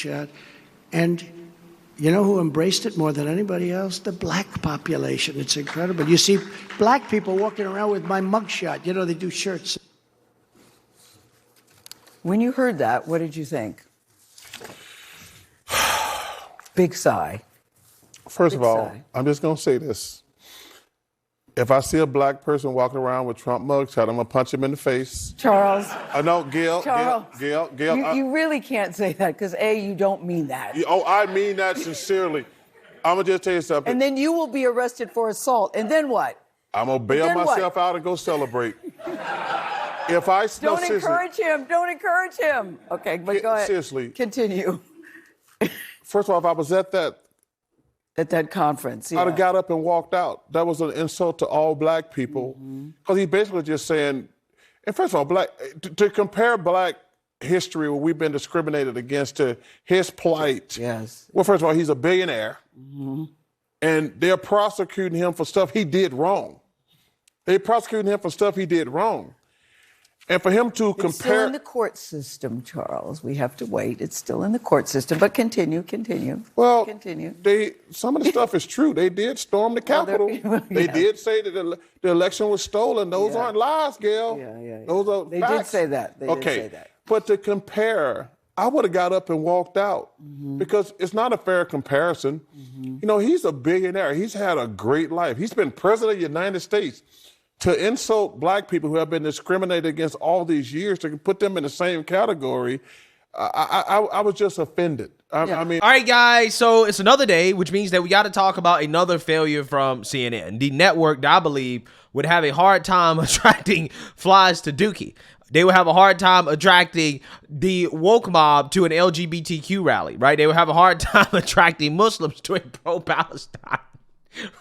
mugshot. And you know who embraced it more than anybody else? The black population. It's incredible. You see black people walking around with my mugshot. You know, they do shirts. When you heard that, what did you think? Big sigh. First of all, I'm just going to say this. If I see a black person walking around with Trump mugshot, I'm going to punch him in the face. Charles. I know, Gayle. Charles. Gayle. You really can't say that because, A, you don't mean that. Oh, I mean that sincerely. I'm going to just tell you something. And then you will be arrested for assault. And then what? I'm going to bail myself out and go celebrate. If I Don't encourage him. Don't encourage him. Okay, but go ahead. Seriously. Continue. First of all, if I was at that conference, I'd have got up and walked out. That was an insult to all black people. Because he's basically just saying, and first of all, to compare black history where we've been discriminated against to his plight. Yes. Well, first of all, he's a billionaire. And they're prosecuting him for stuff he did wrong. They're prosecuting him for stuff he did wrong. And for him to compare... It's still in the court system, Charles. We have to wait. It's still in the court system. But continue. Well, continue. Some of the stuff is true. They did storm the Capitol. They did say that the election was stolen. Those aren't lies, Gayle. Those are They facts. did say that. They did say that. But to compare, I would have got up and walked out because it's not a fair comparison. You know, he's a billionaire. He's had a great life. He's been president of the United States. To insult black people who have been discriminated against all these years, to put them in the same category, I was just offended. I mean, all right, guys. So it's another day, which means that we got to talk about another failure from CNN, the network that I believe would have a hard time attracting flies to Dookie. They would have a hard time attracting the woke mob to an LGBTQ rally, right? They would have a hard time attracting Muslims to a pro-Palestine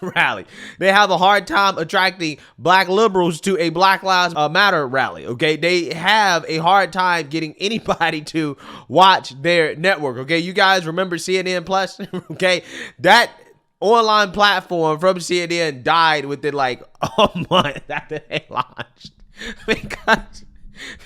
rally. They have a hard time attracting black liberals to a Black Lives Matter rally, okay? They have a hard time getting anybody to watch their network, okay? You guys remember CNN Plus, okay? That online platform from CNN died within like a month after they launched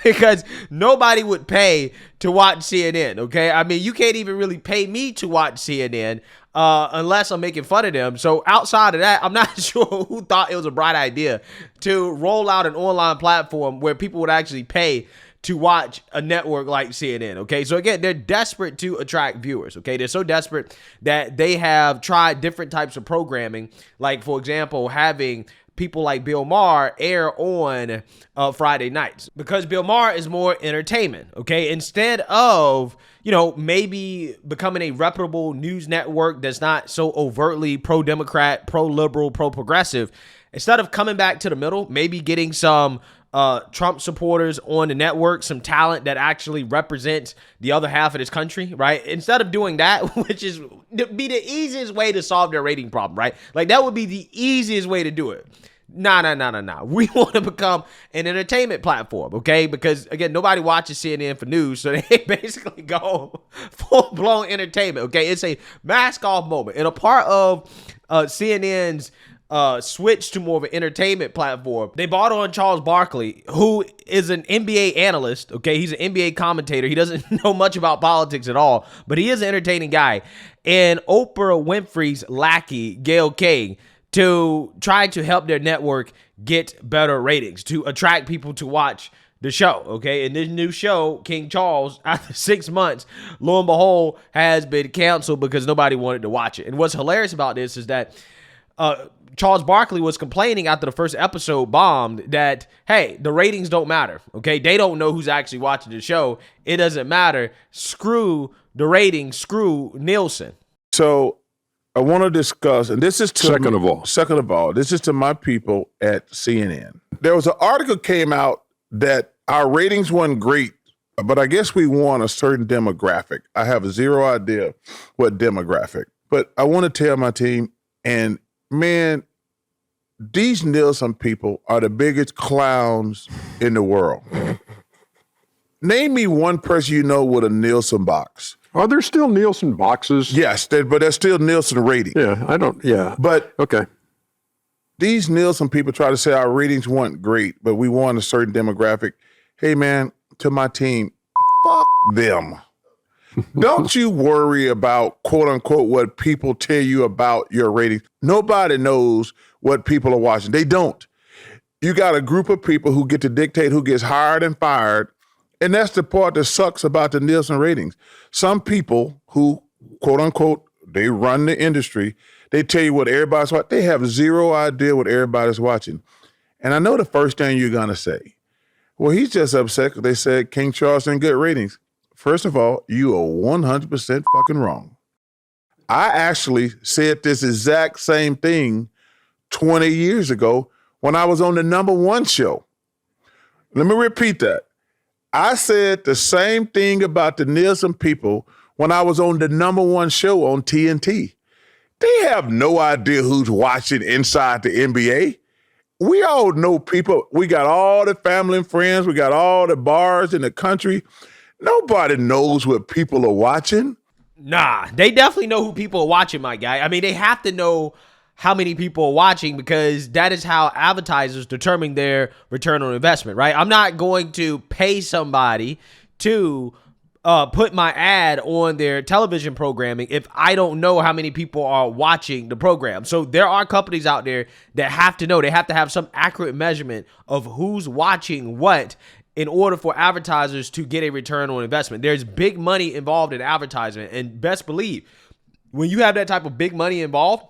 because nobody would pay to watch CNN, okay? I mean, you can't even really pay me to watch CNN unless I'm making fun of them. So outside of that, I'm not sure who thought it was a bright idea to roll out an online platform where people would actually pay to watch a network like CNN, okay? So again, they're desperate to attract viewers, okay? They're so desperate that they have tried different types of programming, like, for example, having people like Bill Maher air on Friday nights because Bill Maher is more entertainment, okay? Instead of, you know, maybe becoming a reputable news network that's not so overtly pro-Democrat, pro-liberal, pro-progressive, instead of coming back to the middle, maybe getting some Trump supporters on the network, some talent that actually represents the other half of this country, right? Instead of doing that, which is be the easiest way to solve their rating problem, right? Like that would be the easiest way to do it. Nah. We want to become an entertainment platform, okay? Because again, nobody watches CNN for news, so they basically go full-blown entertainment, okay? It's a mask-off moment. And a part of CNN's switch to more of an entertainment platform, they brought on Charles Barkley, who is an NBA analyst, okay? He's an NBA commentator. He doesn't know much about politics at all, but he is an entertaining guy. And Oprah Winfrey's lackey, Gayle King, to try to help their network get better ratings, to attract people to watch the show, okay? And this new show, King Charles, after 6 months, lo and behold, has been canceled because nobody wanted to watch it. And what's hilarious about this is that Charles Barkley was complaining after the first episode bombed that, hey, the ratings don't matter, okay? They don't know who's actually watching the show. It doesn't matter. Screw the ratings. Screw Nielsen. So I want to discuss, and this is to Second of all, this is to my people at CNN. There was an article came out that our ratings weren't great, but I guess we want a certain demographic. I have zero idea what demographic, but I want to tell my team, and man, these Nielsen people are the biggest clowns in the world. Name me one person you know with a Nielsen box. Are there still Nielsen boxes? Yes, but there's still Nielsen rating. Yeah, But okay. These Nielsen people try to say our ratings weren't great, but we want a certain demographic. Hey, man, to my team, fuck them. Don't you worry about, quote unquote, what people tell you about your ratings. Nobody knows what people are watching. They don't. You got a group of people who get to dictate who gets hired and fired. And that's the part that sucks about the Nielsen ratings. Some people who, quote unquote, they run the industry, they tell you what everybody's watching. They have zero idea what everybody's watching. And I know the first thing you're going to say, well, he's just upset because they said King Charles didn't get ratings. First of all, you are 100% fucking wrong. I actually said this exact same thing 20 years ago when I was on the #1 show. Let me repeat that. I said the same thing about the Nielsen people when I was on the #1 show on TNT. They have no idea who's watching inside the NBA. We all know people. We got all the family and friends. We got all the bars in the country. Nobody knows what people are watching. Nah, they definitely know who people are watching, my guy. I mean, they have to know how many people are watching because that is how advertisers determine their return on investment, right? I'm not going to pay somebody to put my ad on their television programming if I don't know how many people are watching the program. So there are companies out there that have to know. They have to have some accurate measurement of who's watching what in order for advertisers to get a return on investment. There's big money involved in advertisement, and best believe, when you have that type of big money involved,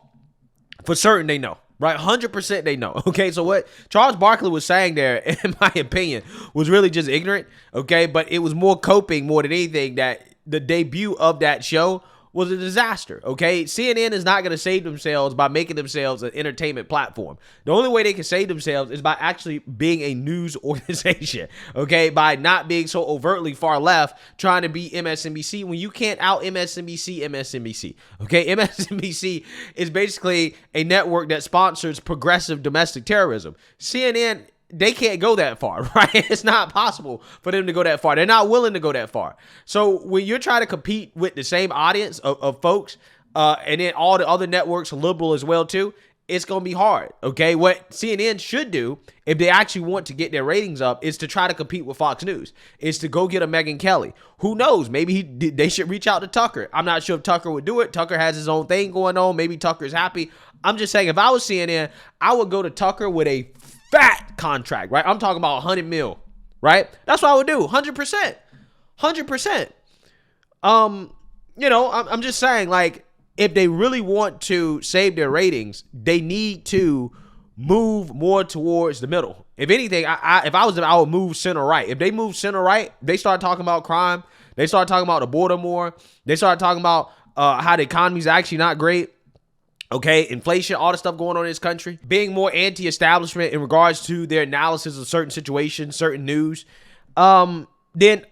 for certain they know, right? 100% they know, okay? So what Charles Barkley was saying there, in my opinion, was really just ignorant, okay? But it was more coping more than anything that the debut of that show was a disaster, okay? CNN is not going to save themselves by making themselves an entertainment platform. The only way they can save themselves is by actually being a news organization, okay? By not being so overtly far left, trying to be MSNBC when you can't out MSNBC, okay? MSNBC is basically a network that sponsors progressive domestic terrorism. CNN, they can't go that far, right? It's not possible for them to go that far. They're not willing to go that far. So when you're trying to compete with the same audience of folks, and then all the other networks are liberal as well too, it's going to be hard, okay? What CNN should do, if they actually want to get their ratings up, is to try to compete with Fox News. Is to go get a Megyn Kelly. Who knows? Maybe they should reach out to Tucker. I'm not sure if Tucker would do it. Tucker has his own thing going on. Maybe Tucker's happy. I'm just saying, if I was CNN, I would go to Tucker with a fat contract, right? I'm talking about 100 mil, right? That's what I would do. 100%. 100%. I'm just saying, like, if they really want to save their ratings, they need to move more towards the middle. If anything, if I was them, I would move center right. If they move center right, they start talking about crime. They start talking about the border more. They start talking about how the economy's actually not great. Okay, inflation, all the stuff going on in this country, being more anti-establishment in regards to their analysis of certain situations, certain news, then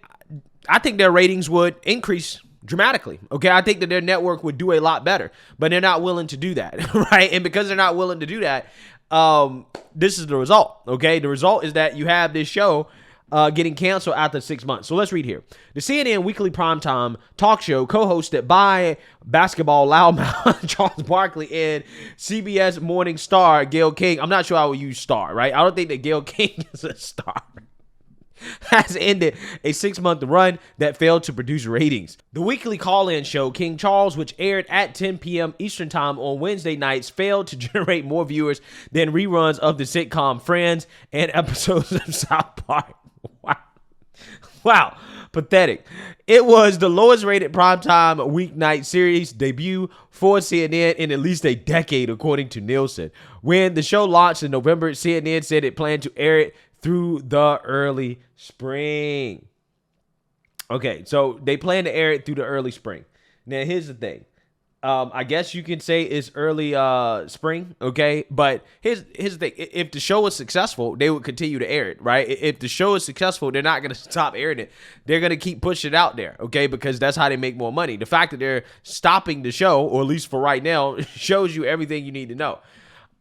I think their ratings would increase dramatically. Okay, I think that their network would do a lot better, but they're not willing to do that, right? And because they're not willing to do that, this is the result. Okay, the result is that you have this show getting canceled after 6 months. So let's read here. The CNN weekly primetime talk show co-hosted by basketball loudmouth Charles Barkley and CBS morning star Gayle King. I'm not sure I would use star, right? I don't think that Gayle King is a star. Has ended a 6-month run that failed to produce ratings. The weekly call-in show, King Charles, which aired at 10 p.m. Eastern Time on Wednesday nights, failed to generate more viewers than reruns of the sitcom Friends and episodes of South Park. Wow. Pathetic. It was the lowest rated primetime weeknight series debut for CNN in at least a decade, according to Nielsen. When the show launched in November, CNN said it planned to air it through the early spring. Okay, so they plan to air it through the early spring. Now, here's the thing. I guess you can say it's early spring, okay? But here's the thing. If the show is successful, they would continue to air it, right? If the show is successful, they're not going to stop airing it. They're going to keep pushing it out there, okay? Because that's how they make more money. The fact that they're stopping the show, or at least for right now, shows you everything you need to know.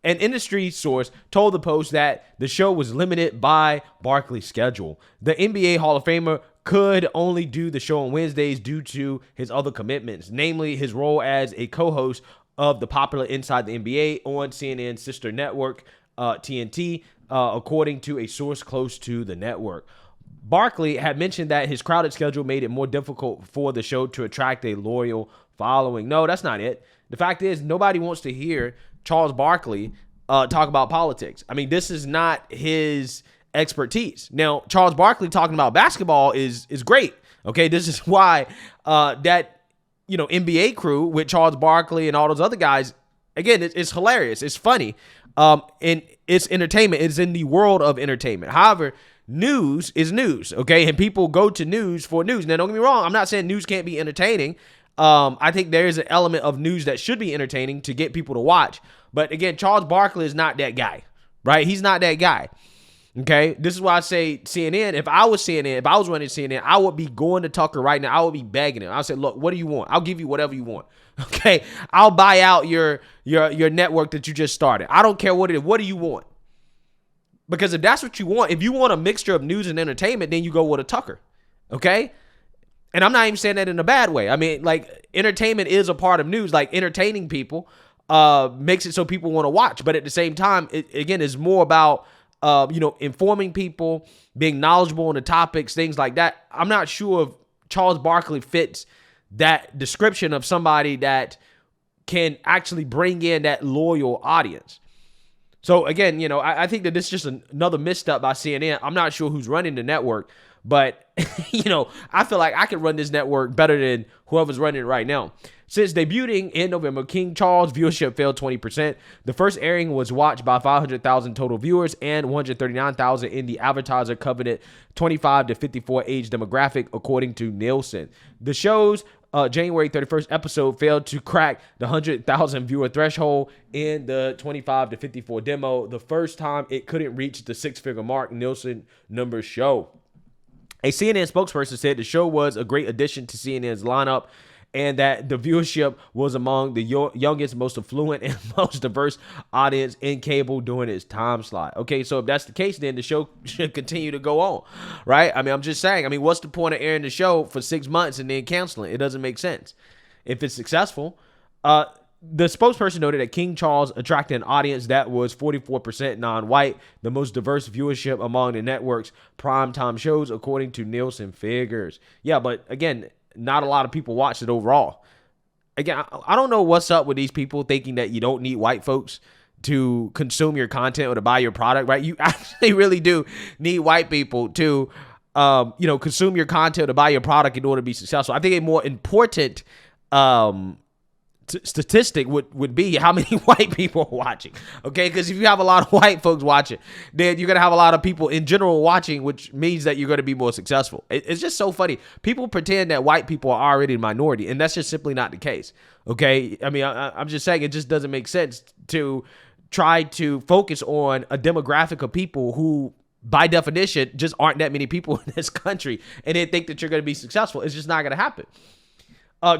An industry source told the Post that the show was limited by Barkley's schedule. The NBA Hall of Famer could only do the show on Wednesdays due to his other commitments, namely his role as a co-host of the popular Inside the NBA on CNN's sister network, TNT, according to a source close to the network. Barkley had mentioned that his crowded schedule made it more difficult for the show to attract a loyal following. No, that's not it. The fact is, nobody wants to hear Charles Barkley talk about politics. I mean, this is not his expertise. Now, Charles Barkley talking about basketball is great. Okay, this is why that NBA crew with Charles Barkley and all those other guys, again, it's hilarious. It's funny. And it's entertainment. It's in the world of entertainment. However, news is news, okay? And people go to news for news. Now, don't get me wrong. I'm not saying news can't be entertaining. I think there is an element of news that should be entertaining to get people to watch. But again, Charles Barkley is not that guy, right? He's not that guy, okay? This is why I say CNN. If I was running CNN, I would be going to Tucker right now. I would be begging him. I'll say, look, what do you want? I'll give you whatever you want, okay? I'll buy out your network that you just started. I don't care what it is. What do you want? Because if that's what you want, if you want a mixture of news and entertainment, then you go with a Tucker, okay? And I'm not even saying that in a bad way. I mean, like, entertainment is a part of news. Like, entertaining people makes it so people want to watch. But at the same time, it, again, is more about, informing people, being knowledgeable on the topics, things like that. I'm not sure if Charles Barkley fits that description of somebody that can actually bring in that loyal audience. So again, I think that this is just another misstep by CNN. I'm not sure who's running the network, but I feel like I can run this network better than whoever's running it right now. Since debuting in November, King Charles viewership fell 20%. The first airing was watched by 500,000 total viewers and 139,000 in the advertiser coveted 25 to 54 age demographic, according to Nielsen. The show's January 31st episode failed to crack the 100,000 viewer threshold in the 25 to 54 demo, the first time it couldn't reach the six-figure mark, Nielsen numbers show. A CNN spokesperson said the show was a great addition to CNN's lineup and that the viewership was among the youngest, most affluent, and most diverse audience in cable during its time slot. Okay, so if that's the case, then the show should continue to go on, right? I mean, I'm just saying, what's the point of airing the show for 6 months and then canceling it? It doesn't make sense. If it's successful, the spokesperson noted that King Charles attracted an audience that was 44% non-white, the most diverse viewership among the network's primetime shows, according to Nielsen figures. Yeah, but again, not a lot of people watched it overall. Again, I don't know what's up with these people thinking that you don't need white folks to consume your content or to buy your product, right? You actually really do need white people to, consume your content or to buy your product in order to be successful. I think a more important statistic would be how many white people are watching, okay? Because if you have a lot of white folks watching, then you're going to have a lot of people in general watching, which means that you're going to be more successful. It's just so funny. People pretend that white people are already a minority, and that's just simply not the case, okay? I mean, I'm just saying it just doesn't make sense to try to focus on a demographic of people who, by definition, just aren't that many people in this country, and then think that you're going to be successful. It's just not going to happen.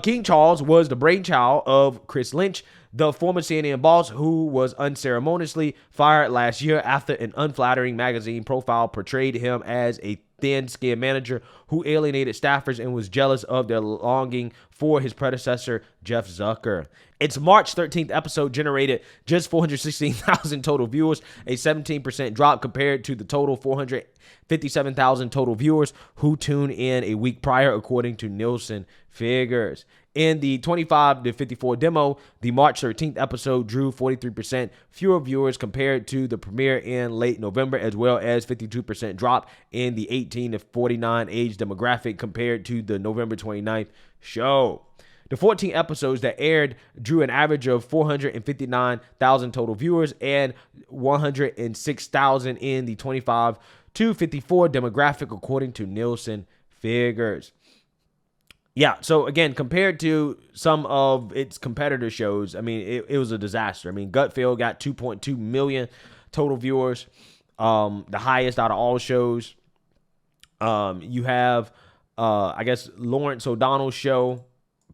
King Charles was the brainchild of Chris Lynch, the former CNN boss who was unceremoniously fired last year after an unflattering magazine profile portrayed him as a thin-skinned manager who alienated staffers and was jealous of their longing for his predecessor, Jeff Zucker. Its March 13th episode generated just 416,000 total viewers, a 17% drop compared to the total 457,000 total viewers who tuned in a week prior, according to Nielsen figures. In the 25 to 54 demo, the March 13th episode drew 43% fewer viewers compared to the premiere in late November, as well as 52% drop in the 18 to 49 age demographic compared to the November 29th show. The 14 episodes that aired drew an average of 459,000 total viewers and 106,000 in the 25 to 54 demographic, according to Nielsen figures. Yeah, so again, compared to some of its competitor shows, I mean, it was a disaster. I mean, Gutfeld got 2.2 million total viewers, the highest out of all shows. You have, Lawrence O'Donnell's show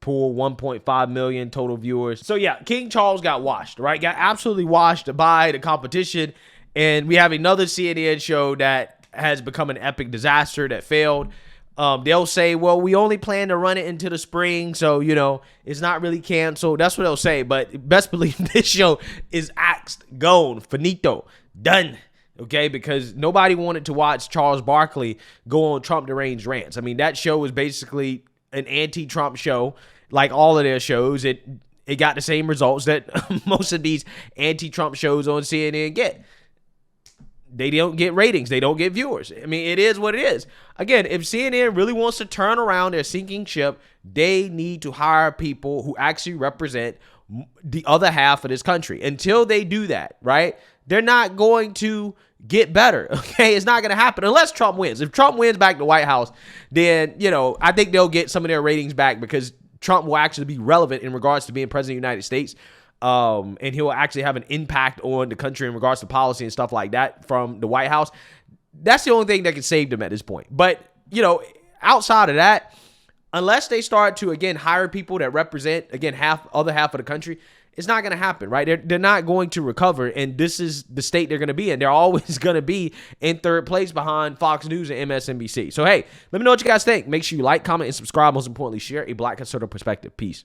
pulled 1.5 million total viewers. So yeah, King Charles got washed, right? Got absolutely washed by the competition. And we have another CNN show that has become an epic disaster that failed. They'll say, well, we only plan to run it into the spring, so, it's not really canceled. That's what they'll say, but best believe this show is axed, gone, finito, done, Okay, because nobody wanted to watch Charles Barkley go on Trump deranged rants. I mean, that show was basically an anti-Trump show, like all of their shows. It got the same results that most of these anti-Trump shows on CNN get. They don't get ratings. They don't get viewers. I mean, it is what it is. Again, if CNN really wants to turn around their sinking ship, they need to hire people who actually represent the other half of this country. Until they do that, right, they're not going to get better. Okay, it's not going to happen unless Trump wins. If Trump wins back the White House, then, I think they'll get some of their ratings back because Trump will actually be relevant in regards to being president of the United States. And he'll actually have an impact on the country in regards to policy and stuff like that from the White House. That's the only thing that can save them at this point. But, outside of that, unless they start to, again, hire people that represent, again, other half of the country, it's not going to happen, right? They're not going to recover, and this is the state they're going to be in. They're always going to be in third place behind Fox News and MSNBC. So, hey, let me know what you guys think. Make sure you like, comment, and subscribe. Most importantly, share a Black conservative perspective. Peace.